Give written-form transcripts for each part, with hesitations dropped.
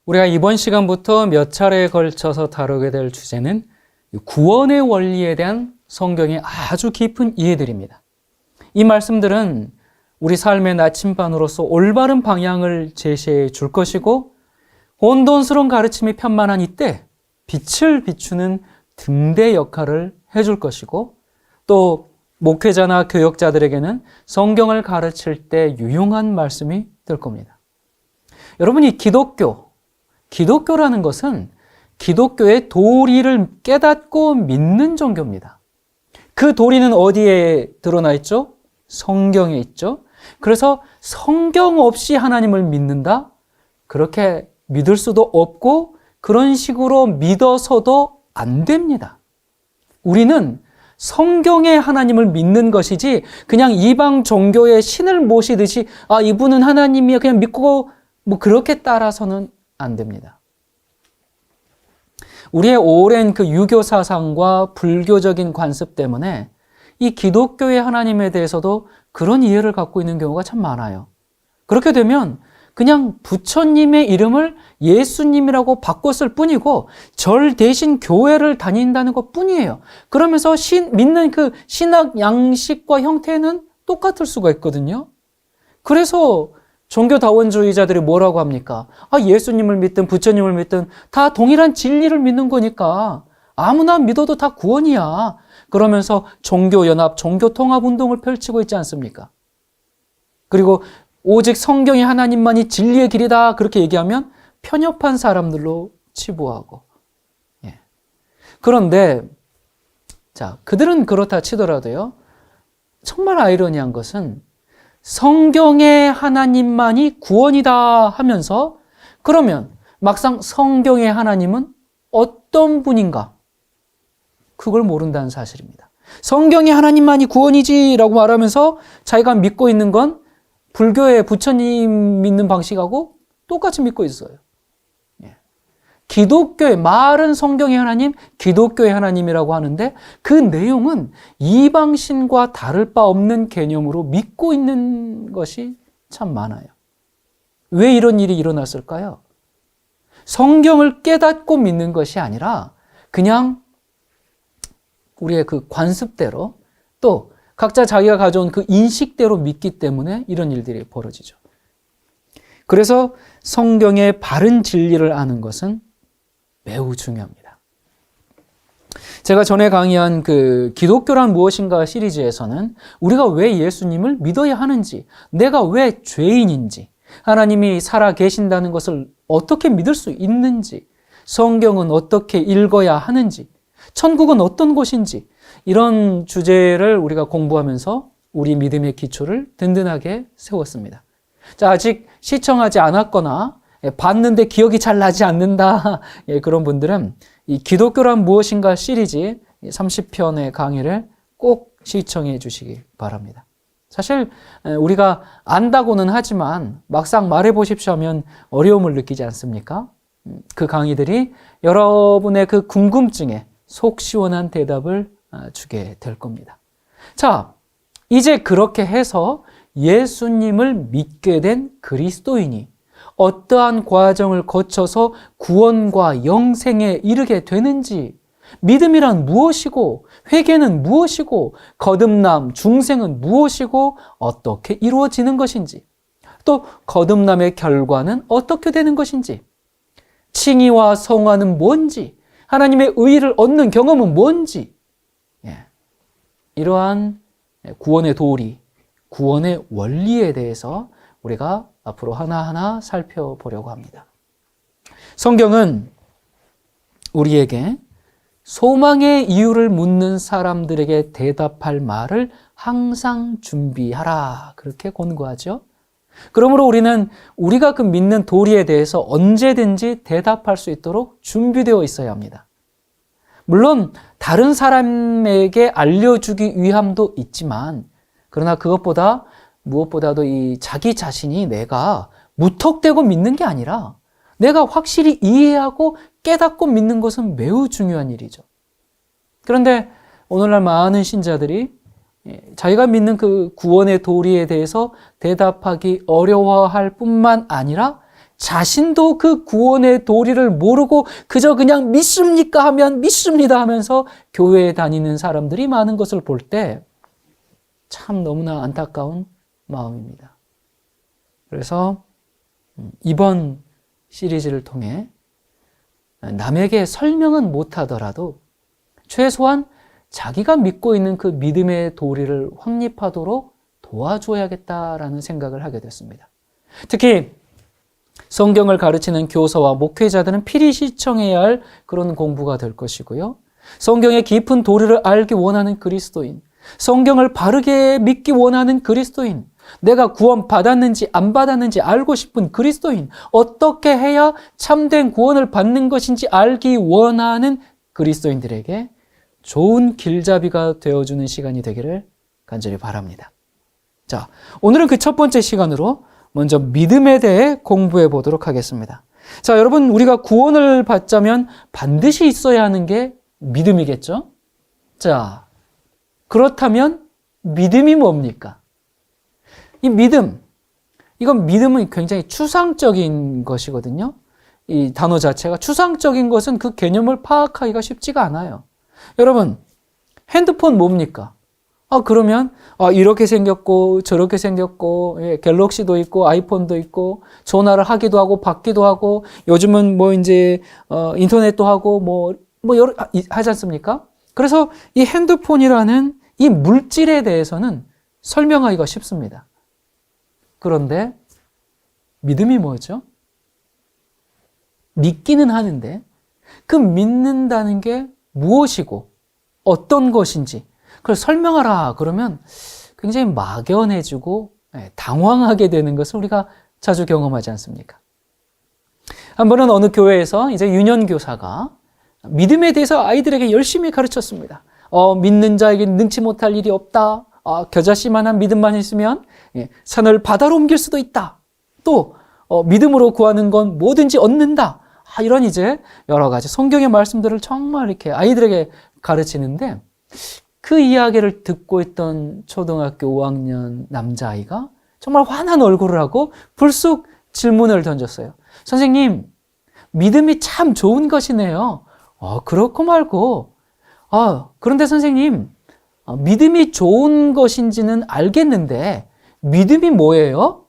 우리가 이번 시간부터 몇 차례에 걸쳐서 다루게 될 주제는 구원의 원리에 대한 성경의 아주 깊은 이해들입니다. 이 말씀들은 우리 삶의 나침반으로서 올바른 방향을 제시해 줄 것이고, 혼돈스러운 가르침이 편만한 이때 빛을 비추는 등대 역할을 해줄 것이고, 또 목회자나 교역자들에게는 성경을 가르칠 때 유용한 말씀이 될 겁니다. 여러분이 기독교라는 것은 기독교의 도리를 깨닫고 믿는 종교입니다. 그 도리는 어디에 드러나 있죠? 성경에 있죠. 그래서 성경 없이 하나님을 믿는다? 그렇게 믿을 수도 없고 그런 식으로 믿어서도 안 됩니다. 우리는 성경의 하나님을 믿는 것이지 그냥 이방 종교의 신을 모시듯이 이분은 하나님이야 그냥 믿고 그렇게 따라서는 안 됩니다. 우리의 오랜 그 유교 사상과 불교적인 관습 때문에 이 기독교의 하나님에 대해서도 그런 이해를 갖고 있는 경우가 참 많아요. 그렇게 되면 그냥 부처님의 이름을 예수님이라고 바꿨을 뿐이고 절 대신 교회를 다닌다는 것 뿐이에요. 그러면서 믿는 그 신학 양식과 형태는 똑같을 수가 있거든요. 그래서 종교다원주의자들이 뭐라고 합니까? 예수님을 믿든 부처님을 믿든 다 동일한 진리를 믿는 거니까 아무나 믿어도 다 구원이야. 그러면서 종교연합, 종교통합운동을 펼치고 있지 않습니까? 그리고 오직 성경의 하나님만이 진리의 길이다 그렇게 얘기하면 편협한 사람들로 치부하고. 그런데 그들은 그렇다 치더라도요, 정말 아이러니한 것은 성경의 하나님만이 구원이다 하면서 그러면 막상 성경의 하나님은 어떤 분인가? 그걸 모른다는 사실입니다. 성경의 하나님만이 구원이지라고 말하면서 자기가 믿고 있는 건 불교의 부처님 믿는 방식하고 똑같이 믿고 있어요. 기독교의 말은 성경의 하나님, 기독교의 하나님이라고 하는데 그 내용은 이방신과 다를 바 없는 개념으로 믿고 있는 것이 참 많아요. 왜 이런 일이 일어났을까요? 성경을 깨닫고 믿는 것이 아니라 그냥 우리의 그 관습대로 또 각자 자기가 가져온 그 인식대로 믿기 때문에 이런 일들이 벌어지죠. 그래서 성경의 바른 진리를 아는 것은 매우 중요합니다. 제가 전에 강의한 그 기독교란 무엇인가 시리즈에서는 우리가 왜 예수님을 믿어야 하는지, 내가 왜 죄인인지, 하나님이 살아 계신다는 것을 어떻게 믿을 수 있는지, 성경은 어떻게 읽어야 하는지, 천국은 어떤 곳인지, 이런 주제를 우리가 공부하면서 우리 믿음의 기초를 든든하게 세웠습니다. 아직 시청하지 않았거나 봤는데 기억이 잘 나지 않는다, 그런 분들은 이 기독교란 무엇인가 시리즈 30편의 강의를 꼭 시청해 주시기 바랍니다. 사실 우리가 안다고는 하지만 막상 말해 보십시오 하면 어려움을 느끼지 않습니까? 그 강의들이 여러분의 그 궁금증에 속 시원한 대답을 주게 될 겁니다. 이제 그렇게 해서 예수님을 믿게 된 그리스도인이 어떠한 과정을 거쳐서 구원과 영생에 이르게 되는지, 믿음이란 무엇이고, 회개는 무엇이고, 거듭남, 중생은 무엇이고, 어떻게 이루어지는 것인지, 또 거듭남의 결과는 어떻게 되는 것인지, 칭의와 성화는 뭔지, 하나님의 의의를 얻는 경험은 뭔지, 이러한 구원의 도리, 구원의 원리에 대해서 우리가 앞으로 하나하나 살펴보려고 합니다. 성경은 우리에게 소망의 이유를 묻는 사람들에게 대답할 말을 항상 준비하라, 그렇게 권고하죠. 그러므로 우리는 우리가 그 믿는 도리에 대해서 언제든지 대답할 수 있도록 준비되어 있어야 합니다. 물론 다른 사람에게 알려주기 위함도 있지만, 그러나 그것보다 무엇보다도 이 자기 자신이 내가 무턱대고 믿는 게 아니라 내가 확실히 이해하고 깨닫고 믿는 것은 매우 중요한 일이죠. 그런데 오늘날 많은 신자들이 자기가 믿는 그 구원의 도리에 대해서 대답하기 어려워할 뿐만 아니라 자신도 그 구원의 도리를 모르고 그저 그냥 믿습니까 하면 믿습니다 하면서 교회에 다니는 사람들이 많은 것을 볼 때 참 너무나 안타까운 마음입니다. 그래서 이번 시리즈를 통해 남에게 설명은 못하더라도 최소한 자기가 믿고 있는 그 믿음의 도리를 확립하도록 도와줘야겠다라는 생각을 하게 됐습니다. 특히 성경을 가르치는 교사와 목회자들은 필히 시청해야 할 그런 공부가 될 것이고요. 성경의 깊은 도리를 알기 원하는 그리스도인, 성경을 바르게 믿기 원하는 그리스도인, 내가 구원 받았는지 안 받았는지 알고 싶은 그리스도인, 어떻게 해야 참된 구원을 받는 것인지 알기 원하는 그리스도인들에게 좋은 길잡이가 되어주는 시간이 되기를 간절히 바랍니다. 자, 오늘은 그 첫 번째 시간으로 먼저 믿음에 대해 공부해 보도록 하겠습니다. 자, 여러분, 우리가 구원을 받자면 반드시 있어야 하는 게 믿음이겠죠? 자, 그렇다면 믿음이 뭡니까? 이 믿음, 이건 믿음은 굉장히 추상적인 것이거든요. 이 단어 자체가 추상적인 것은 그 개념을 파악하기가 쉽지가 않아요. 여러분, 핸드폰 뭡니까? 그러면 이렇게 생겼고 저렇게 생겼고, 예, 갤럭시도 있고 아이폰도 있고 전화를 하기도 하고 받기도 하고 요즘은 뭐 이제 인터넷도 하고 뭐 여러 하지 않습니까? 그래서 이 핸드폰이라는 이 물질에 대해서는 설명하기가 쉽습니다. 그런데 믿음이 뭐죠? 믿기는 하는데 그 믿는다는 게 무엇이고 어떤 것인지 그걸 설명하라 그러면 굉장히 막연해지고 당황하게 되는 것을 우리가 자주 경험하지 않습니까? 한 번은 어느 교회에서 이제 유년교사가 믿음에 대해서 아이들에게 열심히 가르쳤습니다. 믿는 자에게 능치 못할 일이 없다. 겨자씨만한 믿음만 있으면 산을 바다로 옮길 수도 있다. 또 믿음으로 구하는 건 뭐든지 얻는다. 이런 이제 여러 가지 성경의 말씀들을 정말 이렇게 아이들에게 가르치는데 그 이야기를 듣고 있던 초등학교 5학년 남자아이가 정말 환한 얼굴을 하고 불쑥 질문을 던졌어요. 선생님, 믿음이 참 좋은 것이네요. 그렇고 말고. 그런데 선생님, 믿음이 좋은 것인지는 알겠는데 믿음이 뭐예요?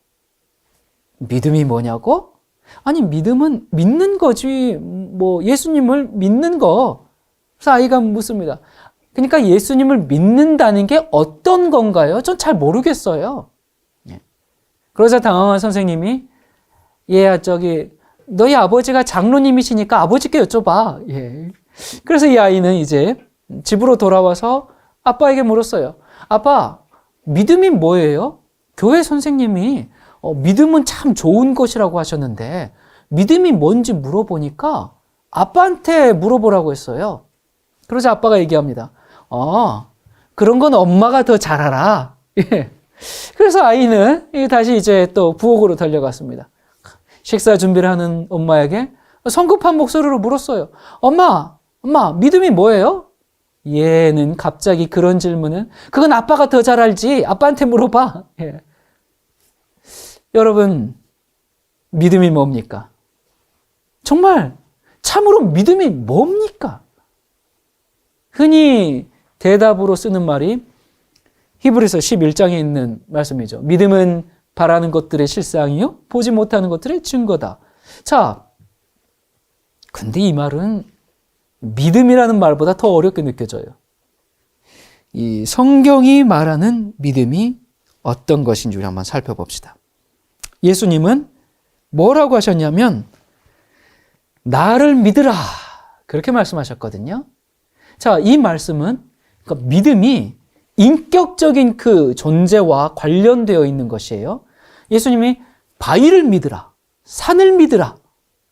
믿음이 뭐냐고? 아니, 믿음은 믿는 거지. 뭐 예수님을 믿는 거. 그래서 아이가 묻습니다. 그러니까 예수님을 믿는다는 게 어떤 건가요? 전 잘 모르겠어요. 그러자 당황한 선생님이 얘야 너희 아버지가 장로님이시니까 아버지께 여쭤봐. 예. 그래서 이 아이는 이제 집으로 돌아와서 아빠에게 물었어요. 아빠, 믿음이 뭐예요? 교회 선생님이 믿음은 참 좋은 것이라고 하셨는데 믿음이 뭔지 물어보니까 아빠한테 물어보라고 했어요. 그러자 아빠가 얘기합니다. 그런 건 엄마가 더 잘 알아. 예. 그래서 아이는 다시 이제 또 부엌으로 달려갔습니다. 식사 준비를 하는 엄마에게 성급한 목소리로 물었어요. 엄마, 믿음이 뭐예요? 얘는 갑자기 그런 질문은 그건 아빠가 더 잘 알지. 아빠한테 물어봐. 예. 여러분, 믿음이 뭡니까? 정말 참으로 믿음이 뭡니까? 흔히 대답으로 쓰는 말이 히브리서 11장에 있는 말씀이죠. 믿음은 바라는 것들의 실상이요 보지 못하는 것들의 증거다. 자, 근데 이 말은 믿음이라는 말보다 더 어렵게 느껴져요. 이 성경이 말하는 믿음이 어떤 것인지 우리 한번 살펴봅시다. 예수님은 뭐라고 하셨냐면 나를 믿으라 그렇게 말씀하셨거든요. 자, 이 말씀은 그러니까 믿음이 인격적인 그 존재와 관련되어 있는 것이에요. 예수님이 바위를 믿으라, 산을 믿으라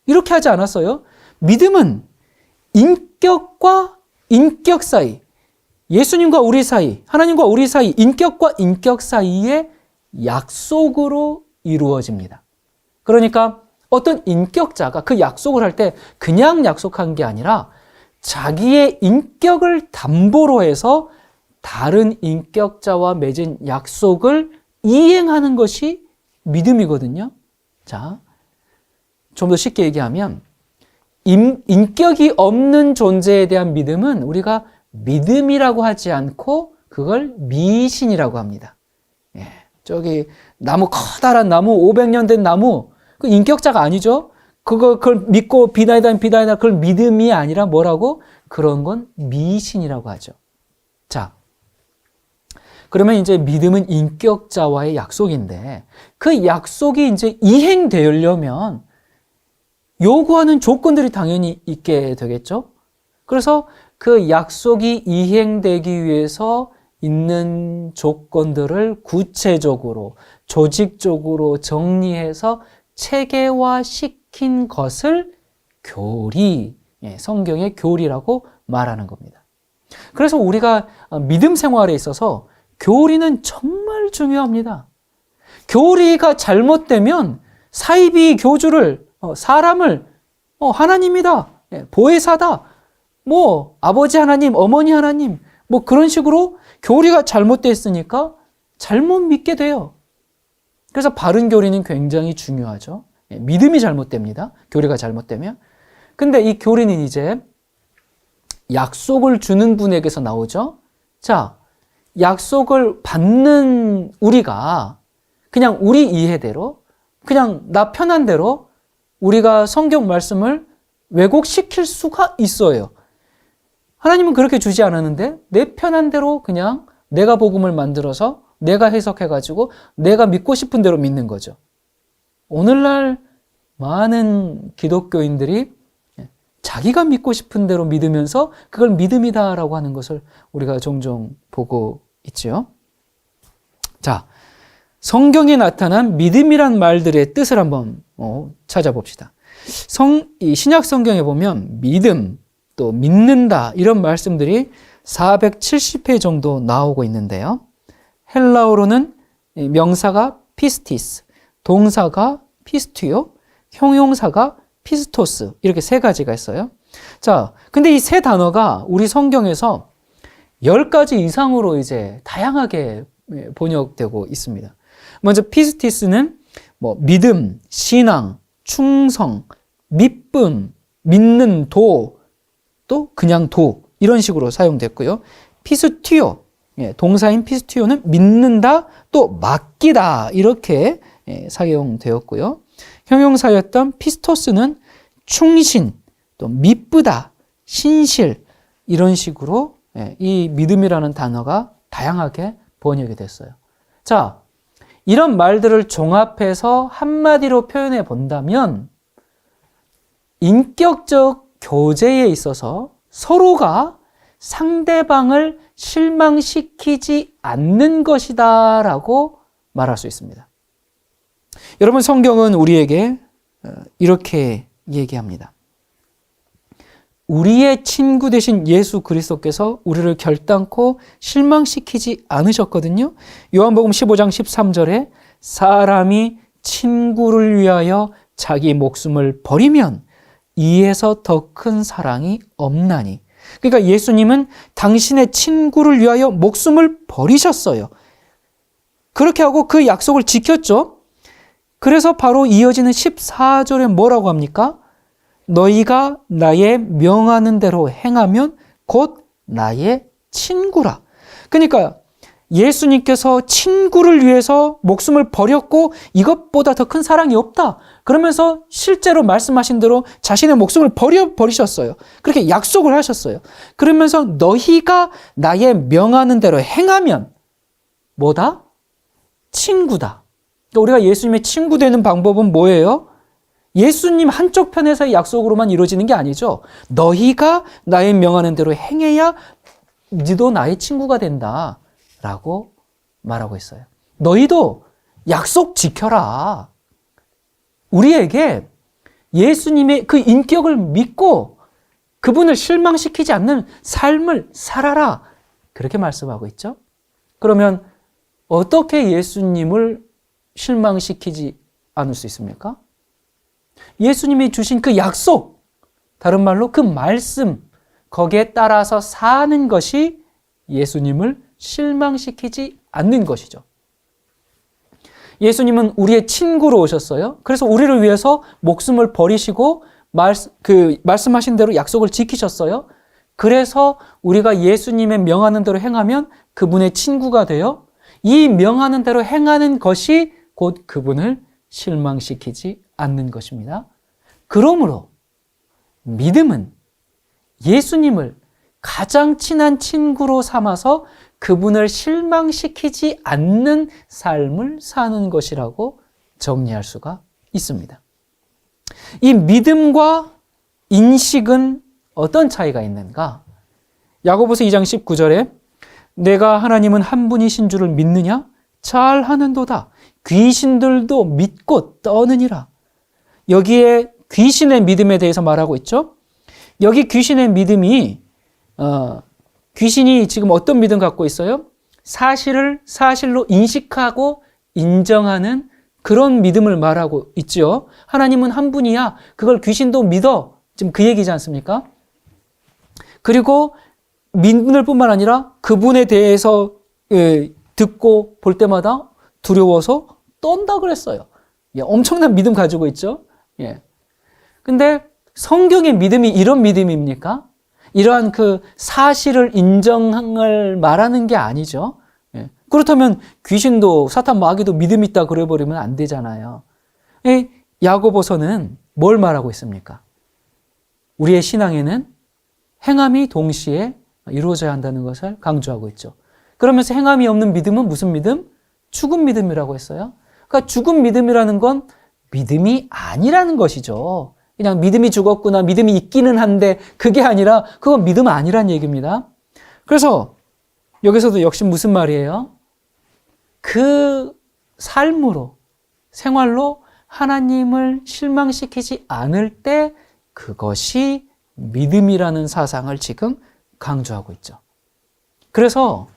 이렇게 하지 않았어요. 믿음은 인격과 인격 사이, 예수님과 우리 사이, 하나님과 우리 사이, 인격과 인격 사이의 약속으로 이루어집니다. 그러니까 어떤 인격자가 그 약속을 할 때 그냥 약속한 게 아니라 자기의 인격을 담보로 해서 다른 인격자와 맺은 약속을 이행하는 것이 믿음이거든요. 자, 좀 더 쉽게 얘기하면 인격이 없는 존재에 대한 믿음은 우리가 믿음이라고 하지 않고 그걸 미신이라고 합니다. 예, 저기 나무, 커다란 나무, 500년 된 나무, 그 인격자가 아니죠. 그걸 믿고 비나이다 그걸 믿음이 아니라 뭐라고? 그런 건 미신이라고 하죠. 자, 그러면 이제 믿음은 인격자와의 약속인데 그 약속이 이제 이행되려면 요구하는 조건들이 당연히 있게 되겠죠. 그래서 그 약속이 이행되기 위해서 있는 조건들을 구체적으로, 조직적으로 정리해서 체계화시킨 것을 교리, 성경의 교리라고 말하는 겁니다. 그래서 우리가 믿음 생활에 있어서 교리는 정말 중요합니다. 교리가 잘못되면 사이비 교주를, 사람을, 하나님이다, 보혜사다, 아버지 하나님, 어머니 하나님, 그런 식으로 교리가 잘못됐으니까 잘못 믿게 돼요. 그래서 바른 교리는 굉장히 중요하죠. 믿음이 잘못됩니다. 교리가 잘못되면. 근데 이 교리는 이제 약속을 주는 분에게서 나오죠. 자, 약속을 받는 우리가 그냥 우리 이해대로, 그냥 나 편한 대로 우리가 성경 말씀을 왜곡시킬 수가 있어요. 하나님은 그렇게 주지 않았는데 내 편한 대로 그냥 내가 복음을 만들어서 내가 해석해가지고 내가 믿고 싶은 대로 믿는 거죠. 오늘날 많은 기독교인들이 자기가 믿고 싶은 대로 믿으면서 그걸 믿음이다라고 하는 것을 우리가 종종 보고 있죠. 자, 성경에 나타난 믿음이란 말들의 뜻을 한번 찾아봅시다. 이 신약 성경에 보면 믿음, 또 믿는다 이런 말씀들이 470회 정도 나오고 있는데요. 헬라어로는 명사가 피스티스, 동사가 피스티오, 형용사가 피스토스 이렇게 세 가지가 있어요. 자, 근데 이 세 단어가 우리 성경에서 10가지 이상으로 이제 다양하게 번역되고 있습니다. 먼저 피스티스는 믿음, 신앙, 충성, 믿음, 믿는 도, 또 그냥 도 이런 식으로 사용됐고요. 피스티오, 동사인 피스티오는 믿는다, 또 맡기다 이렇게 사용되었고요. 형용사였던 피스토스는 충신, 또 미쁘다, 신실 이런 식으로 이 믿음이라는 단어가 다양하게 번역이 됐어요. 자, 이런 말들을 종합해서 한마디로 표현해 본다면 인격적 교제에 있어서 서로가 상대방을 실망시키지 않는 것이다 라고 말할 수 있습니다. 여러분, 성경은 우리에게 이렇게 얘기합니다. 우리의 친구 되신 예수 그리스도께서 우리를 결단코 실망시키지 않으셨거든요. 요한복음 15장 13절에 사람이 친구를 위하여 자기 목숨을 버리면 이에서 더 큰 사랑이 없나니. 그러니까 예수님은 당신의 친구를 위하여 목숨을 버리셨어요. 그렇게 하고 그 약속을 지켰죠. 그래서 바로 이어지는 14절에 뭐라고 합니까? 너희가 나의 명하는 대로 행하면 곧 나의 친구라. 그러니까 예수님께서 친구를 위해서 목숨을 버렸고 이것보다 더 큰 사랑이 없다. 그러면서 실제로 말씀하신 대로 자신의 목숨을 버리셨어요. 그렇게 약속을 하셨어요. 그러면서 너희가 나의 명하는 대로 행하면 뭐다? 친구다. 그러니까 우리가 예수님의 친구 되는 방법은 뭐예요? 예수님 한쪽 편에서의 약속으로만 이루어지는 게 아니죠. 너희가 나의 명하는 대로 행해야 너도 나의 친구가 된다 라고 말하고 있어요. 너희도 약속 지켜라. 우리에게 예수님의 그 인격을 믿고 그분을 실망시키지 않는 삶을 살아라. 그렇게 말씀하고 있죠. 그러면 어떻게 예수님을 실망시키지 않을 수 있습니까? 예수님이 주신 그 약속, 다른 말로 그 말씀, 거기에 따라서 사는 것이 예수님을 실망시키지 않는 것이죠. 예수님은 우리의 친구로 오셨어요. 그래서 우리를 위해서 목숨을 버리시고 말씀하신 대로 약속을 지키셨어요. 그래서 우리가 예수님의 명하는 대로 행하면 그분의 친구가 되어 이 명하는 대로 행하는 것이 곧 그분을 실망시키지 않는 것입니다. 그러므로 믿음은 예수님을 가장 친한 친구로 삼아서 그분을 실망시키지 않는 삶을 사는 것이라고 정리할 수가 있습니다. 이 믿음과 인식은 어떤 차이가 있는가? 야고보서 2장 19절에 내가 하나님은 한 분이신 줄을 믿느냐? 잘 하는도다. 귀신들도 믿고 떠느니라. 여기에 귀신의 믿음에 대해서 말하고 있죠. 여기 귀신의 믿음이 귀신이 지금 어떤 믿음 갖고 있어요? 사실을 사실로 인식하고 인정하는 그런 믿음을 말하고 있죠. 하나님은 한 분이야. 그걸 귀신도 믿어. 지금 그 얘기지 않습니까? 그리고 믿을 뿐만 아니라 그분에 대해서 듣고 볼 때마다 두려워서 떤다 그랬어요. 엄청난 믿음 가지고 있죠. 근데 성경의 믿음이 이런 믿음입니까? 이러한 그 사실을 인정을 말하는 게 아니죠. 그렇다면 귀신도 사탄 마귀도 믿음 있다 그래버리면 안 되잖아요. 야고보서는 뭘 말하고 있습니까? 우리의 신앙에는 행함이 동시에 이루어져야 한다는 것을 강조하고 있죠. 그러면서 행함이 없는 믿음은 무슨 믿음? 죽은 믿음이라고 했어요. 그러니까 죽은 믿음이라는 건 믿음이 아니라는 것이죠. 그냥 믿음이 죽었구나, 믿음이 있기는 한데 그게 아니라 그건 믿음 아니란 얘기입니다. 그래서 여기서도 역시 무슨 말이에요? 그 삶으로, 생활로 하나님을 실망시키지 않을 때 그것이 믿음이라는 사상을 지금 강조하고 있죠. 그래서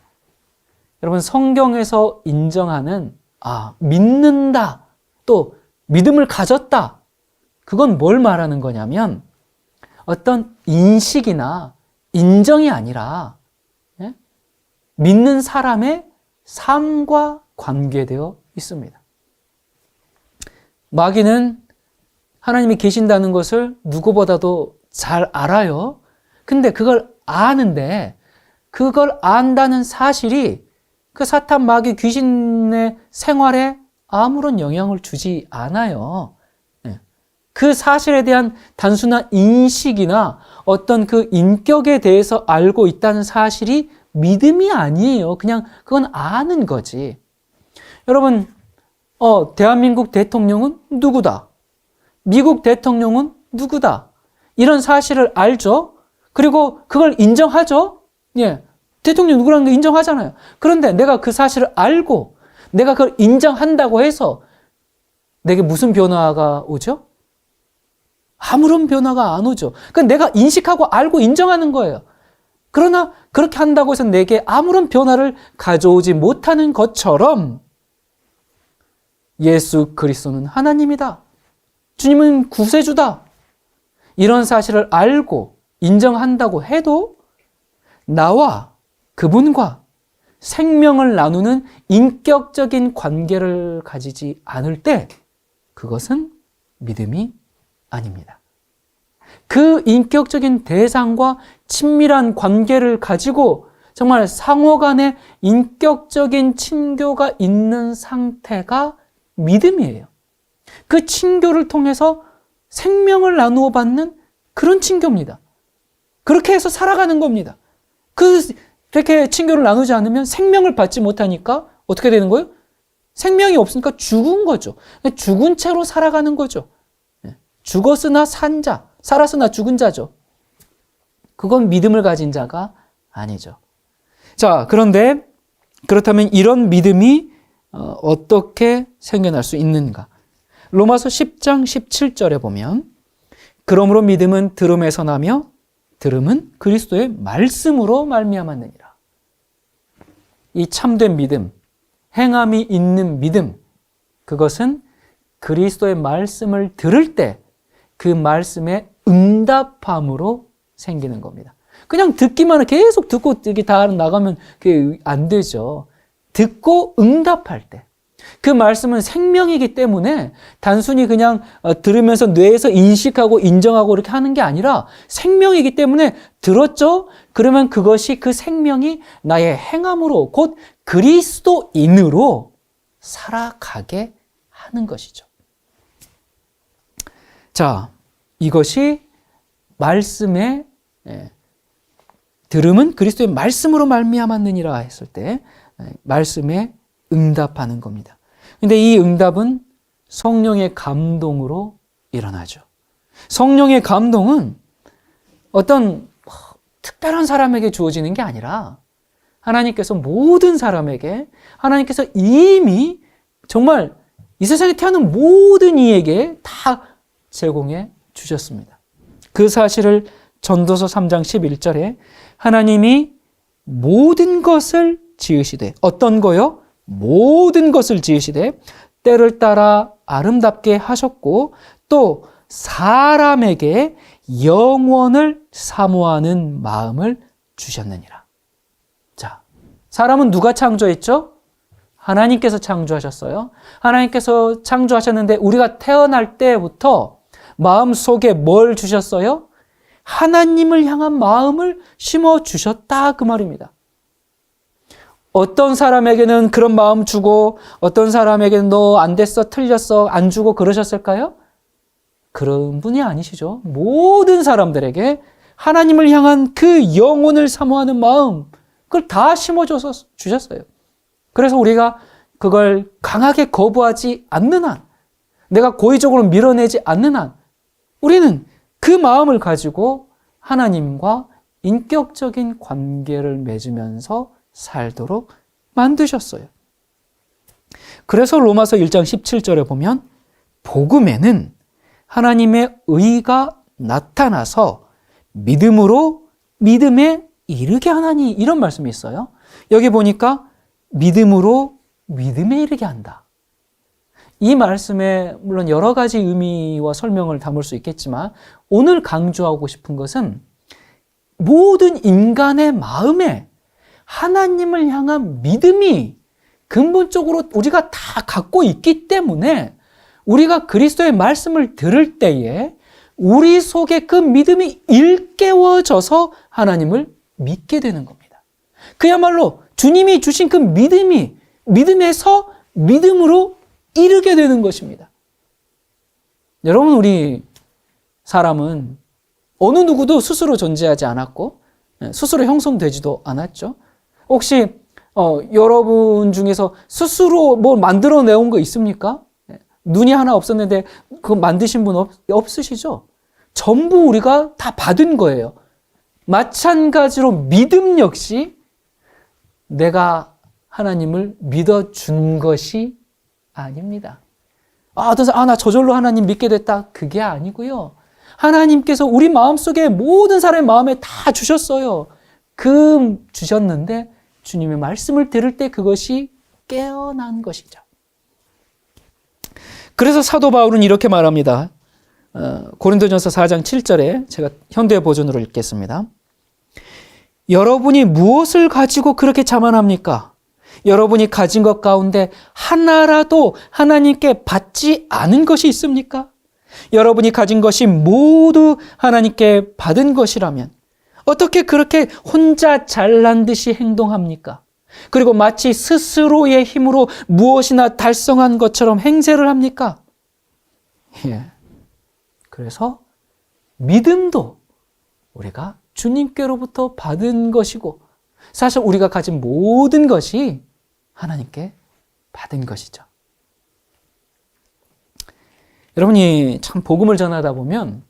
여러분 성경에서 인정하는 믿는다, 또 믿음을 가졌다, 그건 뭘 말하는 거냐면 어떤 인식이나 인정이 아니라 믿는 사람의 삶과 관계되어 있습니다. 마귀는 하나님이 계신다는 것을 누구보다도 잘 알아요. 근데 그걸 아는데 그걸 안다는 사실이 그 사탄 마귀 귀신의 생활에 아무런 영향을 주지 않아요. 그 사실에 대한 단순한 인식이나 어떤 그 인격에 대해서 알고 있다는 사실이 믿음이 아니에요. 그냥 그건 아는 거지. 여러분, 대한민국 대통령은 누구다? 미국 대통령은 누구다? 이런 사실을 알죠? 그리고 그걸 인정하죠? 대통령 누구라는 거 인정하잖아요. 그런데 내가 그 사실을 알고 내가 그걸 인정한다고 해서 내게 무슨 변화가 오죠? 아무런 변화가 안 오죠. 그건 내가 인식하고 알고 인정하는 거예요. 그러나 그렇게 한다고 해서 내게 아무런 변화를 가져오지 못하는 것처럼 예수 그리스도는 하나님이다. 주님은 구세주다. 이런 사실을 알고 인정한다고 해도 나와 그분과 생명을 나누는 인격적인 관계를 가지지 않을 때 그것은 믿음이 아닙니다. 그 인격적인 대상과 친밀한 관계를 가지고 정말 상호 간의 인격적인 친교가 있는 상태가 믿음이에요. 그 친교를 통해서 생명을 나누어 받는 그런 친교입니다. 그렇게 해서 살아가는 겁니다. 그렇게 친교를 나누지 않으면 생명을 받지 못하니까 어떻게 되는 거예요? 생명이 없으니까 죽은 거죠. 죽은 채로 살아가는 거죠. 죽었으나 산 자, 살았으나 죽은 자죠. 그건 믿음을 가진 자가 아니죠. 자, 그런데 그렇다면 이런 믿음이 어떻게 생겨날 수 있는가? 로마서 10장 17절에 보면 그러므로 믿음은 들음에서 나며 들음은 그리스도의 말씀으로 말미암았느니라. 이 참된 믿음, 행함이 있는 믿음, 그것은 그리스도의 말씀을 들을 때 그 말씀에 응답함으로 생기는 겁니다. 그냥 듣기만 계속 듣고 이게 다 나가면 그게 안 되죠. 듣고 응답할 때. 그 말씀은 생명이기 때문에 단순히 그냥 들으면서 뇌에서 인식하고 인정하고 이렇게 하는 게 아니라 생명이기 때문에 들었죠? 그러면 그것이 그 생명이 나의 행함으로 곧 그리스도인으로 살아가게 하는 것이죠. 자, 이것이 말씀의 들음은 그리스도의 말씀으로 말미암았느니라 했을 때 말씀에 응답하는 겁니다. 근데 이 응답은 성령의 감동으로 일어나죠. 성령의 감동은 어떤 특별한 사람에게 주어지는 게 아니라 하나님께서 모든 사람에게, 하나님께서 이미 정말 이 세상에 태어난 모든 이에게 다 제공해 주셨습니다. 그 사실을 전도서 3장 11절에 하나님이 모든 것을 지으시되, 어떤 거요? 모든 것을 지으시되 때를 따라 아름답게 하셨고 또 사람에게 영원을 사모하는 마음을 주셨느니라. 자, 사람은 누가 창조했죠? 하나님께서 창조하셨어요. 하나님께서 창조하셨는데 우리가 태어날 때부터 마음속에 뭘 주셨어요? 하나님을 향한 마음을 심어주셨다 그 말입니다. 어떤 사람에게는 그런 마음 주고 어떤 사람에게는 너 안 됐어, 틀렸어, 안 주고 그러셨을까요? 그런 분이 아니시죠. 모든 사람들에게 하나님을 향한 그 영혼을 사모하는 마음, 그걸 다 심어줘서 주셨어요. 그래서 우리가 그걸 강하게 거부하지 않는 한, 내가 고의적으로 밀어내지 않는 한, 우리는 그 마음을 가지고 하나님과 인격적인 관계를 맺으면서 살도록 만드셨어요. 그래서 로마서 1장 17절에 보면 복음에는 하나님의 의가 나타나서 믿음으로 믿음에 이르게 하나니, 이런 말씀이 있어요. 여기 보니까 믿음으로 믿음에 이르게 한다. 이 말씀에 물론 여러 가지 의미와 설명을 담을 수 있겠지만 오늘 강조하고 싶은 것은 모든 인간의 마음에 하나님을 향한 믿음이 근본적으로 우리가 다 갖고 있기 때문에 우리가 그리스도의 말씀을 들을 때에 우리 속에 그 믿음이 일깨워져서 하나님을 믿게 되는 겁니다. 그야말로 주님이 주신 그 믿음이 믿음에서 믿음으로 이르게 되는 것입니다. 여러분, 우리 사람은 어느 누구도 스스로 존재하지 않았고 스스로 형성되지도 않았죠. 혹시 여러분 중에서 스스로 뭘 만들어내온 거 있습니까? 눈이 하나 없었는데 그거 만드신 분 없으시죠? 전부 우리가 다 받은 거예요. 마찬가지로 믿음 역시 내가 하나님을 믿어준 것이 아닙니다. 어떤 사람, 나 저절로 하나님 믿게 됐다. 그게 아니고요. 하나님께서 우리 마음속에 모든 사람의 마음에 다 주셨어요. 주셨는데 주님의 말씀을 들을 때 그것이 깨어난 것이죠. 그래서 사도 바울은 이렇게 말합니다. 고린도전서 4장 7절에 제가 현대 버전으로 읽겠습니다. 여러분이 무엇을 가지고 그렇게 자만합니까? 여러분이 가진 것 가운데 하나라도 하나님께 받지 않은 것이 있습니까? 여러분이 가진 것이 모두 하나님께 받은 것이라면 어떻게 그렇게 혼자 잘난 듯이 행동합니까? 그리고 마치 스스로의 힘으로 무엇이나 달성한 것처럼 행세를 합니까? 그래서 믿음도 우리가 주님께로부터 받은 것이고 사실 우리가 가진 모든 것이 하나님께 받은 것이죠. 여러분이 참 복음을 전하다 보면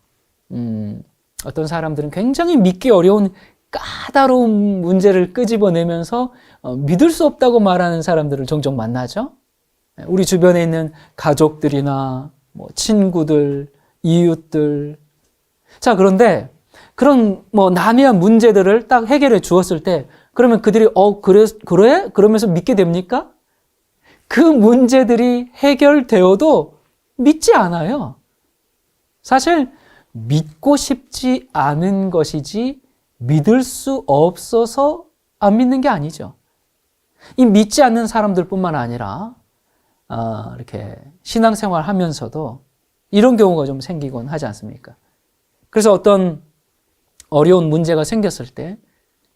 어떤 사람들은 굉장히 믿기 어려운 까다로운 문제를 끄집어내면서 믿을 수 없다고 말하는 사람들을 종종 만나죠. 우리 주변에 있는 가족들이나 친구들, 이웃들. 자, 그런데 그런 난해한 문제들을 딱 해결해 주었을 때 그러면 그들이 그래? 그러면서 믿게 됩니까? 그 문제들이 해결되어도 믿지 않아요. 사실 믿고 싶지 않은 것이지 믿을 수 없어서 안 믿는 게 아니죠. 이 믿지 않는 사람들뿐만 아니라 이렇게 신앙생활 하면서도 이런 경우가 좀 생기곤 하지 않습니까? 그래서 어떤 어려운 문제가 생겼을 때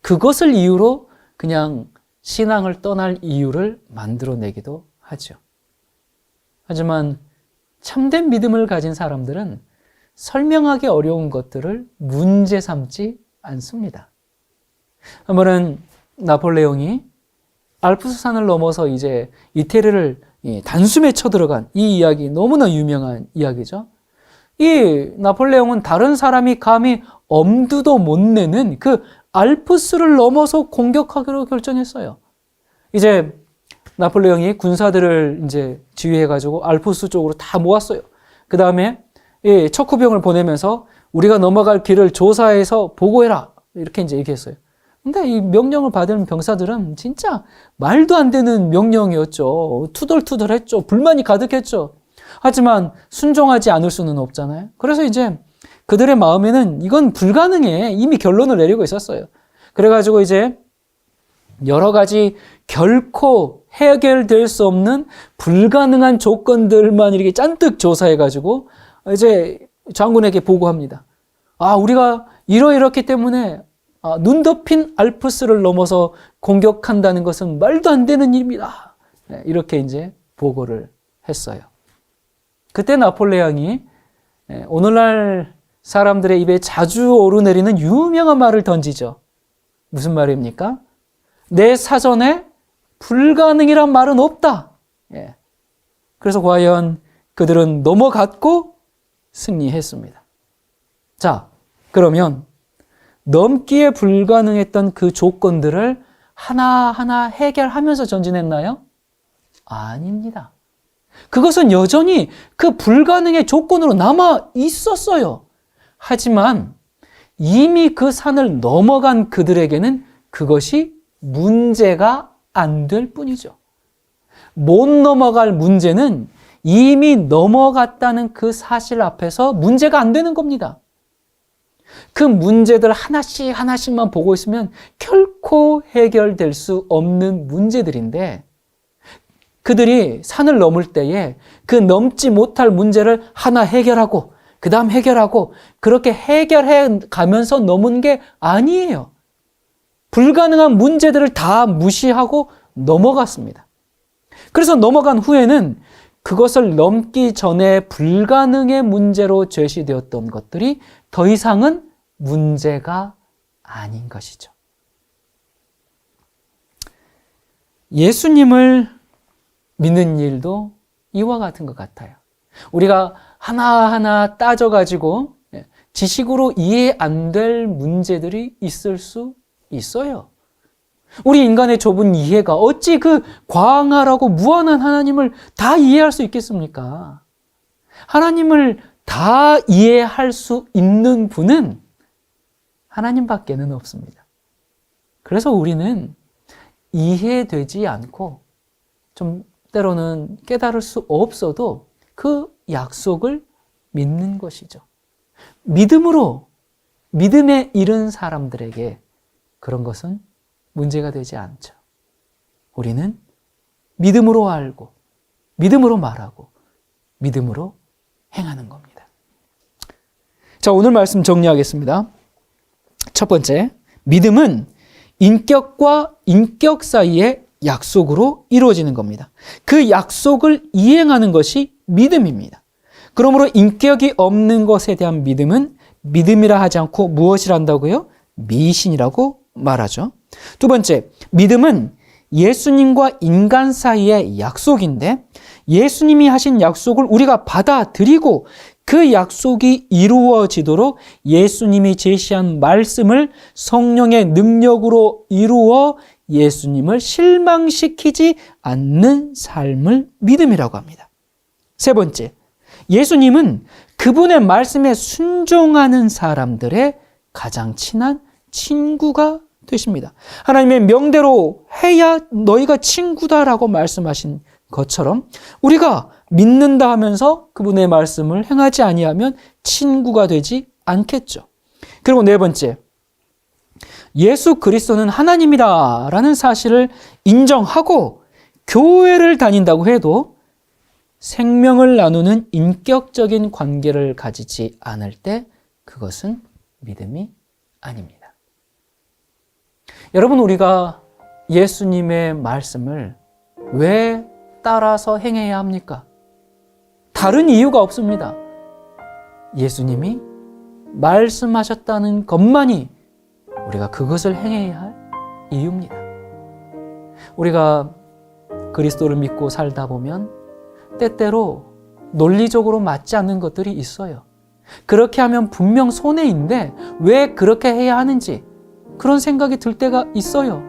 그것을 이유로 그냥 신앙을 떠날 이유를 만들어내기도 하죠. 하지만 참된 믿음을 가진 사람들은 설명하기 어려운 것들을 문제 삼지 않습니다. 한 번은 나폴레옹이 알프스산을 넘어서 이제 이태리를 단숨에 쳐들어간 이 이야기, 너무나 유명한 이야기죠. 이 나폴레옹은 다른 사람이 감히 엄두도 못 내는 그 알프스를 넘어서 공격하기로 결정했어요. 이제 나폴레옹이 군사들을 이제 지휘해가지고 알프스 쪽으로 다 모았어요. 그 다음에 척후병을 보내면서 우리가 넘어갈 길을 조사해서 보고해라. 이렇게 이제 얘기했어요. 근데 이 명령을 받은 병사들은 진짜 말도 안 되는 명령이었죠. 투덜투덜했죠. 불만이 가득했죠. 하지만 순종하지 않을 수는 없잖아요. 그래서 이제 그들의 마음에는 이건 불가능해. 이미 결론을 내리고 있었어요. 그래가지고 이제 여러 가지 결코 해결될 수 없는 불가능한 조건들만 이렇게 잔뜩 조사해가지고 이제 장군에게 보고합니다. 우리가 이렇기 때문에 눈 덮인 알프스를 넘어서 공격한다는 것은 말도 안 되는 일입니다. 이렇게 이제 보고를 했어요. 그때 나폴레옹이 오늘날 사람들의 입에 자주 오르내리는 유명한 말을 던지죠. 무슨 말입니까? 내 사전에 불가능이란 말은 없다. 그래서 과연 그들은 넘어갔고 승리했습니다. 자, 그러면 넘기에 불가능했던 그 조건들을 하나하나 해결하면서 전진했나요? 아닙니다. 그것은 여전히 그 불가능의 조건으로 남아 있었어요. 하지만 이미 그 산을 넘어간 그들에게는 그것이 문제가 안 될 뿐이죠. 못 넘어갈 문제는 이미 넘어갔다는 그 사실 앞에서 문제가 안 되는 겁니다. 그 문제들 하나씩만 보고 있으면 결코 해결될 수 없는 문제들인데 그들이 산을 넘을 때에 그 넘지 못할 문제를 하나 해결하고 그 다음 해결하고 그렇게 해결해 가면서 넘은 게 아니에요. 불가능한 문제들을 다 무시하고 넘어갔습니다. 그래서 넘어간 후에는 그것을 넘기 전에 불가능의 문제로 제시되었던 것들이 더 이상은 문제가 아닌 것이죠. 예수님을 믿는 일도 이와 같은 것 같아요. 우리가 하나하나 따져가지고 지식으로 이해 안 될 문제들이 있을 수 있어요. 우리 인간의 좁은 이해가 어찌 그 광활하고 무한한 하나님을 다 이해할 수 있겠습니까? 하나님을 다 이해할 수 있는 분은 하나님밖에는 없습니다. 그래서 우리는 이해되지 않고 좀 때로는 깨달을 수 없어도 그 약속을 믿는 것이죠. 믿음에 이른 사람들에게 그런 것은 문제가 되지 않죠. 우리는 믿음으로 알고, 믿음으로 말하고, 믿음으로 행하는 겁니다. 자, 오늘 말씀 정리하겠습니다. 첫 번째, 믿음은 인격과 인격 사이의 약속으로 이루어지는 겁니다. 그 약속을 이행하는 것이 믿음입니다. 그러므로 인격이 없는 것에 대한 믿음은 믿음이라 하지 않고 무엇이라 한다고요? 미신이라고 말하죠. 두 번째, 믿음은 예수님과 인간 사이의 약속인데 예수님이 하신 약속을 우리가 받아들이고 그 약속이 이루어지도록 예수님이 제시한 말씀을 성령의 능력으로 이루어 예수님을 실망시키지 않는 삶을 믿음이라고 합니다. 세 번째, 예수님은 그분의 말씀에 순종하는 사람들의 가장 친한 친구가 되십니다. 하나님의 명대로 해야 너희가 친구다라고 말씀하신 것처럼 우리가 믿는다 하면서 그분의 말씀을 행하지 아니하면 친구가 되지 않겠죠. 그리고 네 번째, 예수 그리스도는 하나님이다라는 사실을 인정하고 교회를 다닌다고 해도 생명을 나누는 인격적인 관계를 가지지 않을 때 그것은 믿음이 아닙니다. 여러분, 우리가 예수님의 말씀을 왜 따라서 행해야 합니까? 다른 이유가 없습니다. 예수님이 말씀하셨다는 것만이 우리가 그것을 행해야 할 이유입니다. 우리가 그리스도를 믿고 살다 보면 때때로 논리적으로 맞지 않는 것들이 있어요. 그렇게 하면 분명 손해인데 왜 그렇게 해야 하는지 그런 생각이 들 때가 있어요.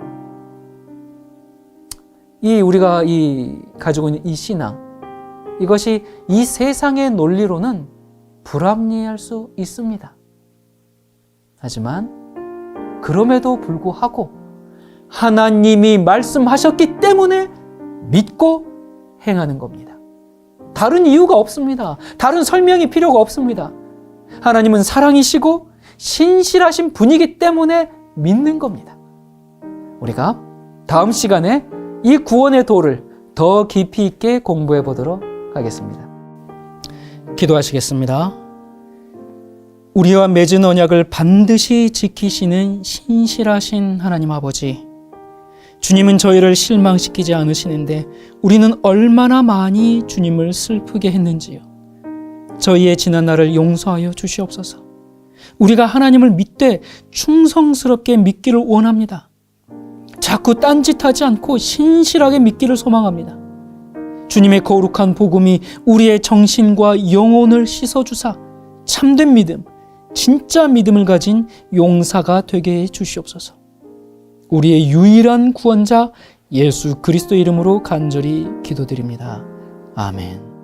우리가 가지고 있는 이 신앙, 이것이 이 세상의 논리로는 불합리할 수 있습니다. 하지만 그럼에도 불구하고 하나님이 말씀하셨기 때문에 믿고 행하는 겁니다. 다른 이유가 없습니다. 다른 설명이 필요가 없습니다. 하나님은 사랑이시고 신실하신 분이기 때문에 믿는 겁니다. 우리가 다음 시간에 이 구원의 도를 더 깊이 있게 공부해 보도록 하겠습니다. 기도하시겠습니다. 우리와 맺은 언약을 반드시 지키시는 신실하신 하나님 아버지, 주님은 저희를 실망시키지 않으시는데 우리는 얼마나 많이 주님을 슬프게 했는지요. 저희의 지난 날을 용서하여 주시옵소서. 우리가 하나님을 믿되 충성스럽게 믿기를 원합니다. 자꾸 딴짓하지 않고 신실하게 믿기를 소망합니다. 주님의 거룩한 복음이 우리의 정신과 영혼을 씻어주사 참된 믿음, 진짜 믿음을 가진 용사가 되게 해 주시옵소서. 우리의 유일한 구원자 예수 그리스도 이름으로 간절히 기도드립니다. 아멘.